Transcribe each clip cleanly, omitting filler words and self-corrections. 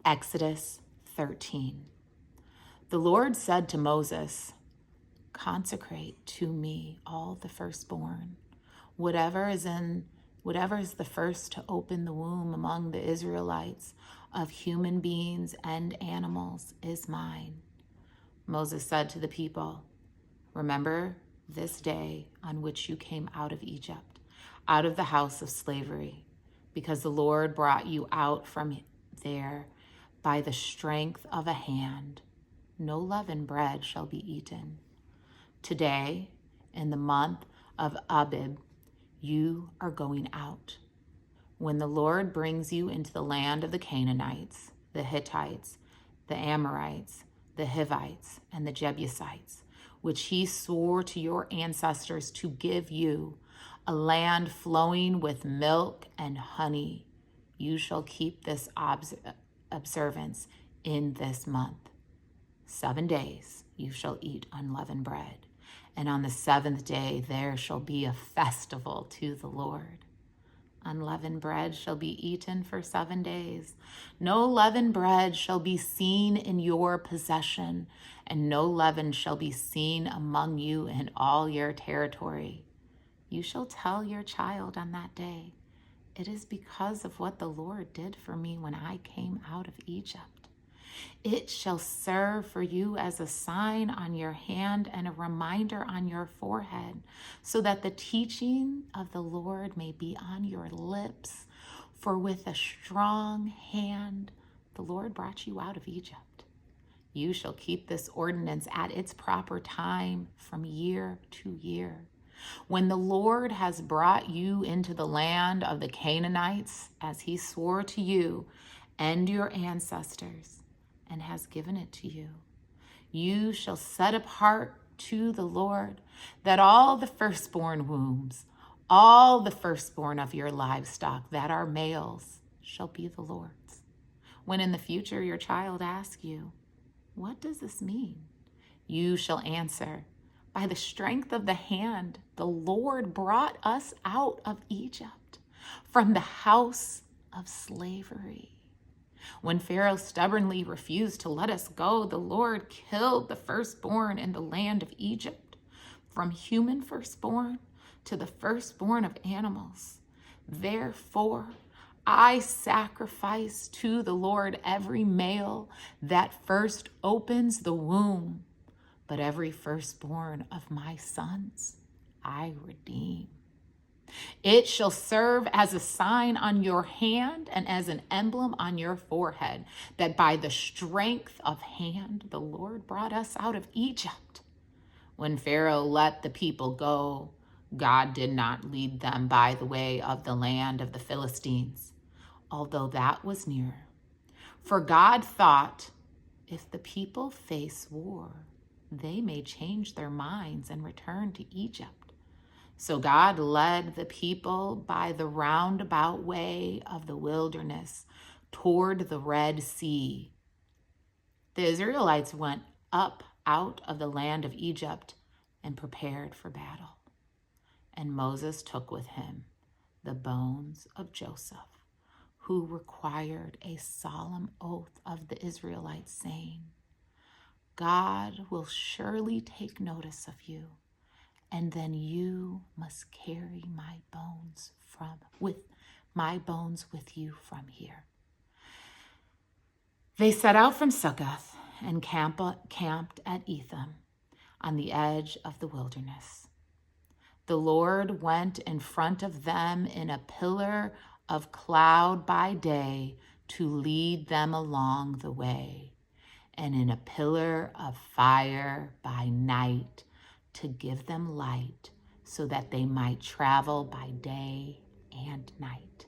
Exodus 13. The Lord said to Moses, "Consecrate to me all the firstborn. Whatever is the first to open the womb among the Israelites of human beings and animals is mine." Moses said to the people, "Remember this day on which you came out of Egypt, out of the house of slavery, because the Lord brought you out from there by the strength of a hand. No leavened bread shall be eaten. Today, in the month of Abib, you are going out. When the Lord brings you into the land of the Canaanites, the Hittites, the Amorites, the Hivites, and the Jebusites, which he swore to your ancestors to give you, a land flowing with milk and honey, you shall keep this observance in this month. 7 days you shall eat unleavened bread, and on the seventh day there shall be a festival to the Lord. Unleavened bread shall be eaten for 7 days. No leavened bread shall be seen in your possession, and no leaven shall be seen among you in all your territory. You shall tell your child on that day, 'It is because of what the Lord did for me when I came out of Egypt.' It shall serve for you as a sign on your hand and a reminder on your forehead, so that the teaching of the Lord may be on your lips. For with a strong hand the Lord brought you out of Egypt. You shall keep this ordinance at its proper time from year to year. When the Lord has brought you into the land of the Canaanites, as he swore to you and your ancestors, and has given it to you, you shall set apart to the Lord that all the firstborn wombs, all the firstborn of your livestock that are males, shall be the Lord's. When in the future your child asks you, 'What does this mean?' you shall answer, 'By the strength of the hand, the Lord brought us out of Egypt, from the house of slavery. When Pharaoh stubbornly refused to let us go, the Lord killed the firstborn in the land of Egypt, from human firstborn to the firstborn of animals. Therefore, I sacrifice to the Lord every male that first opens the womb, but every firstborn of my sons I redeem. It shall serve as a sign on your hand and as an emblem on your forehead, that by the strength of hand the Lord brought us out of Egypt. When Pharaoh let the people go, God did not lead them by the way of the land of the Philistines, although that was near. For God thought, if the people face war, they may change their minds and return to Egypt. So God led the people by the roundabout way of the wilderness toward the Red Sea. The Israelites went up out of the land of Egypt and prepared for battle. And Moses took with him the bones of Joseph, who required a solemn oath of the Israelites, saying, "God will surely take notice of you, and then you must carry my bones with you from here." They set out from Succoth and camped at Etham on the edge of the wilderness. The Lord went in front of them in a pillar of cloud by day to lead them along the way, and in a pillar of fire by night to give them light, so that they might travel by day and night.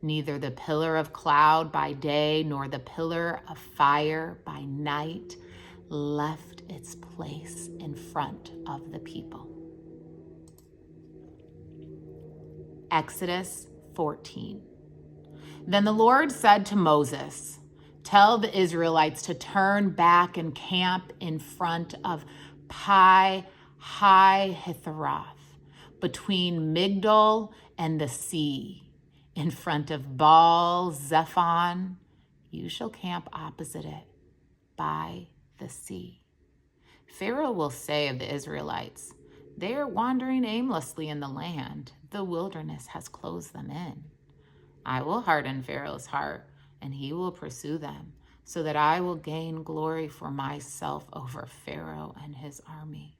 Neither the pillar of cloud by day nor the pillar of fire by night left its place in front of the people. Exodus 14. Then the Lord said to Moses, "Tell the Israelites to turn back and camp in front of Pi Hahiroth, between Migdol and the sea, in front of Baal Zephon, You shall camp opposite it by the sea. Pharaoh will say of the Israelites, they are wandering aimlessly in the land. The wilderness has closed them in. I will harden Pharaoh's heart, and he will pursue them, so that I will gain glory for myself over Pharaoh and his army.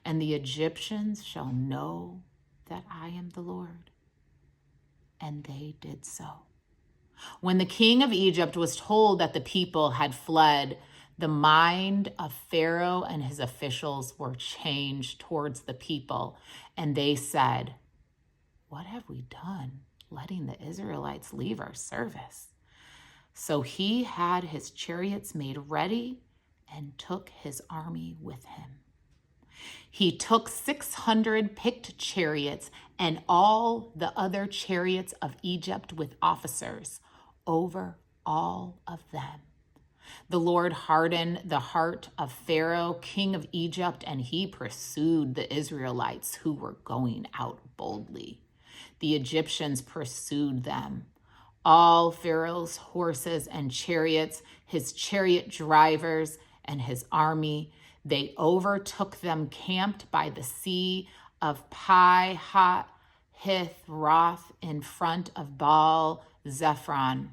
And the Egyptians shall know that I am the Lord. And they did so. When the king of Egypt was told that the people had fled, the mind of Pharaoh and his officials were changed towards the people, and they said, what have we done, letting the Israelites leave our service? So he had his chariots made ready and took his army with him. He took 600 picked chariots and all the other chariots of Egypt with officers over all of them. The Lord hardened the heart of Pharaoh, king of Egypt, and he pursued the Israelites who were going out boldly. The Egyptians pursued them. All Pharaoh's horses and chariots, his chariot drivers, and his army, they overtook them camped by the sea of Pi-Hahiroth in front of Baal Zephron.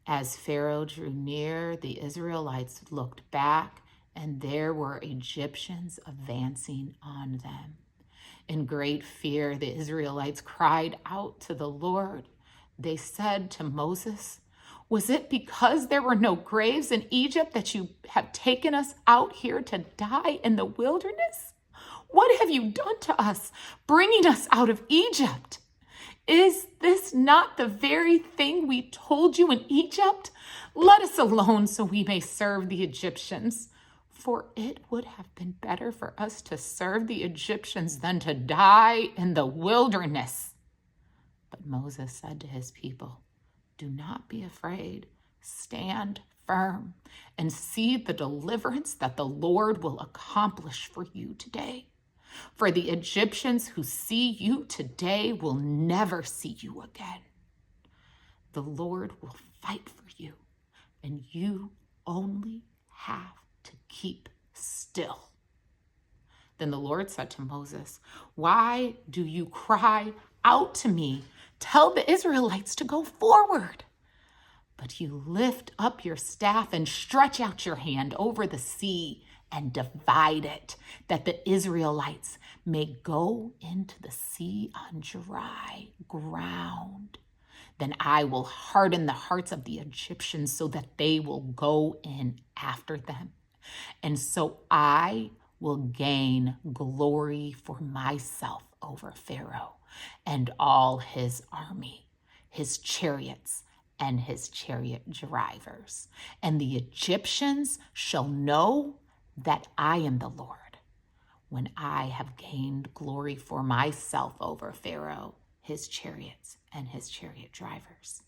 As Pharaoh drew near, the Israelites looked back, and there were Egyptians advancing on them. In great fear, the Israelites cried out to the Lord. They said to Moses, was it because there were no graves in Egypt that you have taken us out here to die in the wilderness? What have you done to us, bringing us out of Egypt? Is this not the very thing we told you in Egypt? Let us alone so we may serve the Egyptians. For it would have been better for us to serve the Egyptians than to die in the wilderness. But Moses said to his people, do not be afraid. Stand firm and see the deliverance that the Lord will accomplish for you today. For the Egyptians who see you today will never see you again. The Lord will fight for you, and you only have to keep still. Then the Lord said to Moses, why do you cry out to me? Tell the Israelites to go forward. But you lift up your staff and stretch out your hand over the sea and divide it, that the Israelites may go into the sea on dry ground. Then I will harden the hearts of the Egyptians so that they will go in after them. And so I will gain glory for myself over Pharaoh and all his army, his chariots, and his chariot drivers. And the Egyptians shall know that I am the Lord when I have gained glory for myself over Pharaoh, his chariots, and his chariot drivers.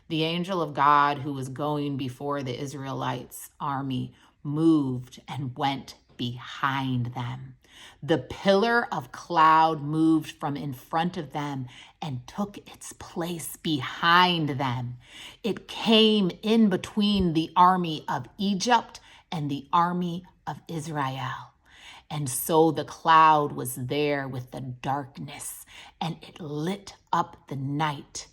The angel of God who was going before the Israelites' army moved and went behind them. The pillar of cloud moved from in front of them and took its place behind them. It came in between the army of Egypt and the army of Israel. And so the cloud was there with the darkness, and it lit up the night.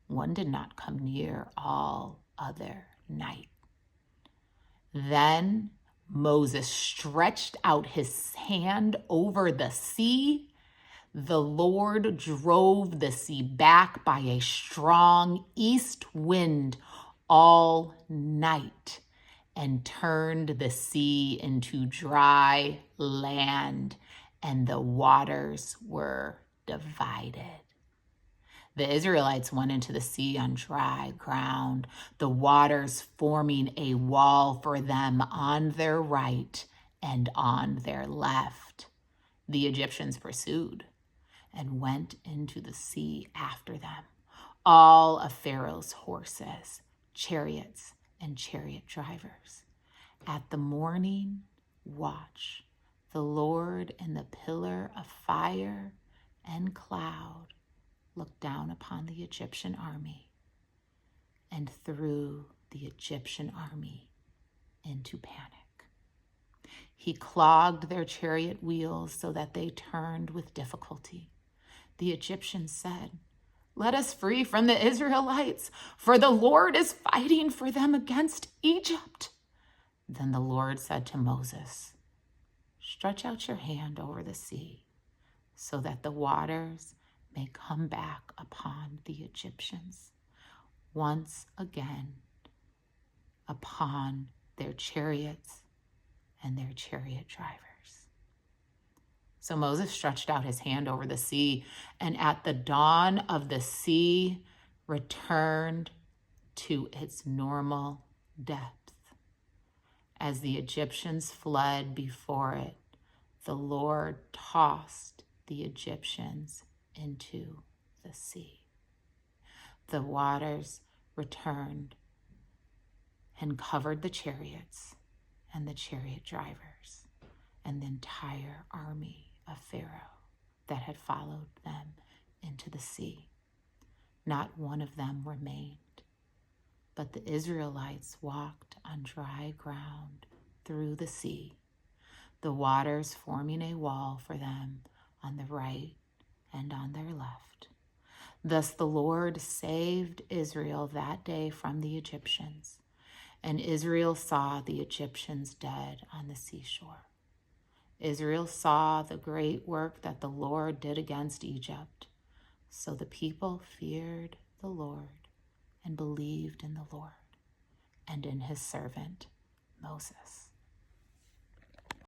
One did not come near all other night. Then Moses stretched out his hand over the sea. The Lord drove the sea back by a strong east wind all night and turned the sea into dry land, and the waters were divided. The Israelites went into the sea on dry ground, the waters forming a wall for them on their right and on their left. The Egyptians pursued and went into the sea after them, all of Pharaoh's horses, chariots, and chariot drivers. At the morning watch, the Lord in the pillar of fire and cloud looked down upon the Egyptian army and threw the Egyptian army into panic. He clogged their chariot wheels so that they turned with difficulty. The Egyptians said, "Let us free from the Israelites, for the Lord is fighting for them against Egypt." Then the Lord said to Moses, "Stretch out your hand over the sea, so that the waters may come back upon the Egyptians once again, upon their chariots and their chariot drivers." So Moses stretched out his hand over the sea, and at the dawn of the sea returned to its normal depth. As the Egyptians fled before it, the Lord tossed the Egyptians into the sea. The waters returned and covered the chariots and the chariot drivers and the entire army of Pharaoh that had followed them into the sea. Not one of them remained, but the Israelites walked on dry ground through the sea, the waters forming a wall for them on the right and on their left. Thus the Lord saved Israel that day from the Egyptians, and Israel saw the Egyptians dead on the seashore. Israel saw the great work that the Lord did against Egypt. So the people feared the Lord and believed in the Lord and in his servant Moses.